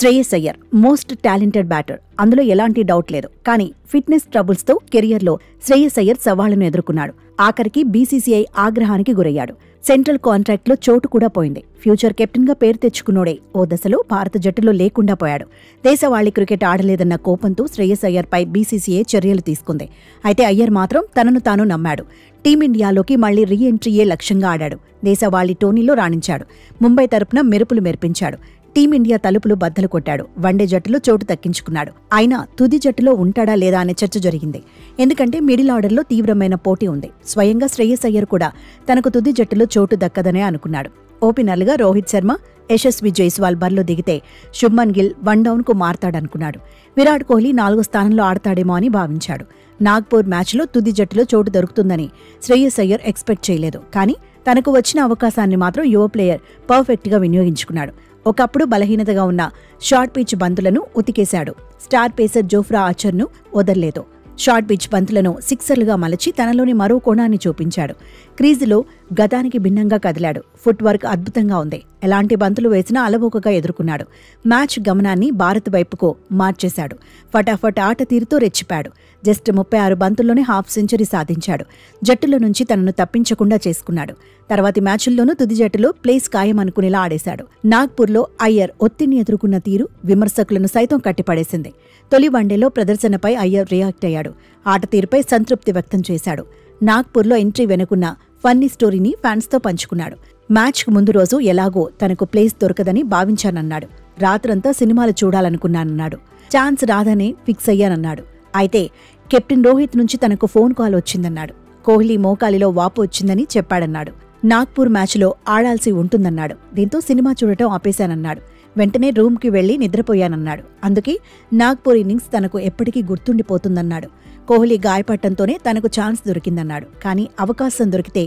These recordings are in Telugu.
Shreyas Iyer most talented batter, అందులో ఎలాంటి డౌట్ లేదు. కానీ ఫిట్నెస్ ట్రబుల్స్తో కెరియర్లో శ్రేయస్ అయ్యర్ సవాళ్లను ఎదుర్కొన్నాడు. ఆఖరికి బీసీసీఐ ఆగ్రహానికి గురయ్యాడు. సెంట్రల్ కాంట్రాక్ట్లో చోటు కూడా పోయింది. ఫ్యూచర్ కెప్టెన్గా పేరు తెచ్చుకున్నోడే ఓ దశలో భారత జట్టులో లేకుండా పోయాడు. దేశవాళీ క్రికెట్ ఆడలేదన్న కోపంతో శ్రేయస్ అయ్యర్పై బీసీసీఐ చర్యలు తీసుకుంది. అయితే అయ్యర్ మాత్రం తనను తాను నమ్మాడు. టీమిండియాలోకి మళ్లీ రీ ఎంట్రీయే లక్ష్యంగా ఆడాడు. దేశవాళీ టోర్నీలో రాణించాడు. ముంబై తరపున మెరుపులు మెరిపించాడు. టీమిండియా తలుపులు బద్దలు కొట్టాడు. వన్డే జట్టులో చోటు దక్కించుకున్నాడు. అయినా తుది జట్టులో ఉంటాడా లేదా అనే చర్చ జరిగింది. ఎందుకంటే మిడిల్ ఆర్డర్లో తీవ్రమైన పోటీ ఉంది. స్వయంగా శ్రేయస్ అయ్యర్ కూడా తనకు తుది జట్టులో చోటు దక్కదనే అనుకున్నాడు. ఓపెనర్లుగా రోహిత్ శర్మ, యశస్వి జైస్వాల్ బరిలో దిగితే శుభ్మన్ గిల్ వన్ డౌన్కు మారతాడనుకున్నాడు. విరాట్ కోహ్లీ 4వ స్థానంలో ఆడతాడేమో అని భావించాడు. నాగ్పూర్ మ్యాచ్లో తుది జట్టులో చోటు దొరుకుతుందని శ్రేయస్ అయ్యర్ ఎక్స్పెక్ట్ చేయలేదు. కానీ తనకు వచ్చిన అవకాశాన్ని మాత్రం యువ ప్లేయర్ పర్ఫెక్ట్గా వినియోగించుకున్నాడు. ఒకప్పుడు బలహీనతగా ఉన్న షార్ట్ పిచ్ బంతులను ఉతికేశాడు. స్టార్ పేసర్ జోఫ్రా ఆర్చర్ను వదల్లేదు. షార్ట్ పిచ్ బంతులను సిక్సర్లుగా మలచి తనలోని మరో కోణాన్ని చూపించాడు. క్రీజులో గతానికి భిన్నంగా కదిలాడు. ఫుట్ వర్క్ అద్భుతంగా ఉంది. ఎలాంటి బంతులు వేసినా అలవోకగా ఎదుర్కొన్నాడు. మ్యాచ్ గమనాన్ని భారత్ వైపుకు మార్చేశాడు. ఫటాఫట్ ఆట తీరుతో రెచ్చిపాడు. జస్ట్ 36 బంతుల్లోనే హాఫ్ సెంచరీ సాధించాడు. జట్టులో నుంచి తనను తప్పించకుండా చేసుకున్నాడు. తర్వాతి మ్యాచుల్లోనూ తుది జట్టులో ప్లేస్ ఖాయమనుకునేలా ఆడేశాడు. నాగ్పూర్లో అయ్యర్ ఒత్తిడిని ఎదుర్కొన్న తీరు విమర్శకులను సైతం కట్టిపడేసింది. తొలి వన్డేలో ప్రదర్శనపై అయ్యర్ రియాక్ట్ అయ్యాడు. ఆట తీరుపై సంతృప్తి వ్యక్తం చేశాడు. నాగ్పూర్లో ఎంట్రీ వెనుకున్న ఫన్నీ స్టోరీని ఫ్యాన్స్తో పంచుకున్నాడు. మ్యాచ్కు ముందు రోజు ఎలాగో తనకు ప్లేస్ దొరకదని భావించానన్నాడు. రాత్రంతా సినిమాలు చూడాలనుకున్నానన్నాడు. Chance రాదనే fix అయ్యానన్నాడు. అయితే కెప్టెన్ రోహిత్ నుంచి తనకు ఫోన్ కాల్ వచ్చిందన్నాడు. కోహ్లీ మోకాలిలో వాపు వచ్చిందని చెప్పాడన్నాడు. నాగ్పూర్ మ్యాచ్లో ఆడాల్సి ఉంటుందన్నాడు. దీంతో సినిమా చూడటం ఆపేశానన్నాడు. వెంటనే రూమ్కి వెళ్లి నిద్రపోయానన్నాడు. అందుకే నాగ్పూర్ ఇన్నింగ్స్ తనకు ఎప్పటికీ గుర్తుండిపోతుందన్నాడు. కోహ్లీ గాయపడటంతోనే తనకు ఛాన్స్ దొరికిందన్నాడు. కానీ అవకాశం దొరికితే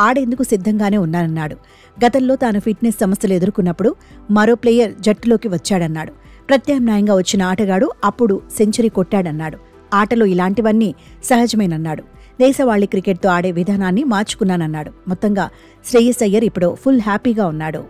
ఆడేందుకు సిద్ధంగానే ఉన్నానన్నాడు. గతంలో తాను ఫిట్నెస్ సమస్యలు ఎదుర్కొన్నప్పుడు మరో ప్లేయర్ జట్టులోకి వచ్చాడన్నాడు. ప్రత్యామ్నాయంగా వచ్చిన ఆటగాడు అప్పుడు సెంచరీ కొట్టాడన్నాడు. ఆటలో ఇలాంటివన్నీ సహజమేనన్నాడు. దేశవాళీ క్రికెట్తో ఆడే విధానాన్ని మార్చుకున్నానన్నాడు. మొత్తంగా శ్రేయస్ అయ్యర్ ఇప్పుడు ఫుల్ హ్యాపీగా ఉన్నాడు.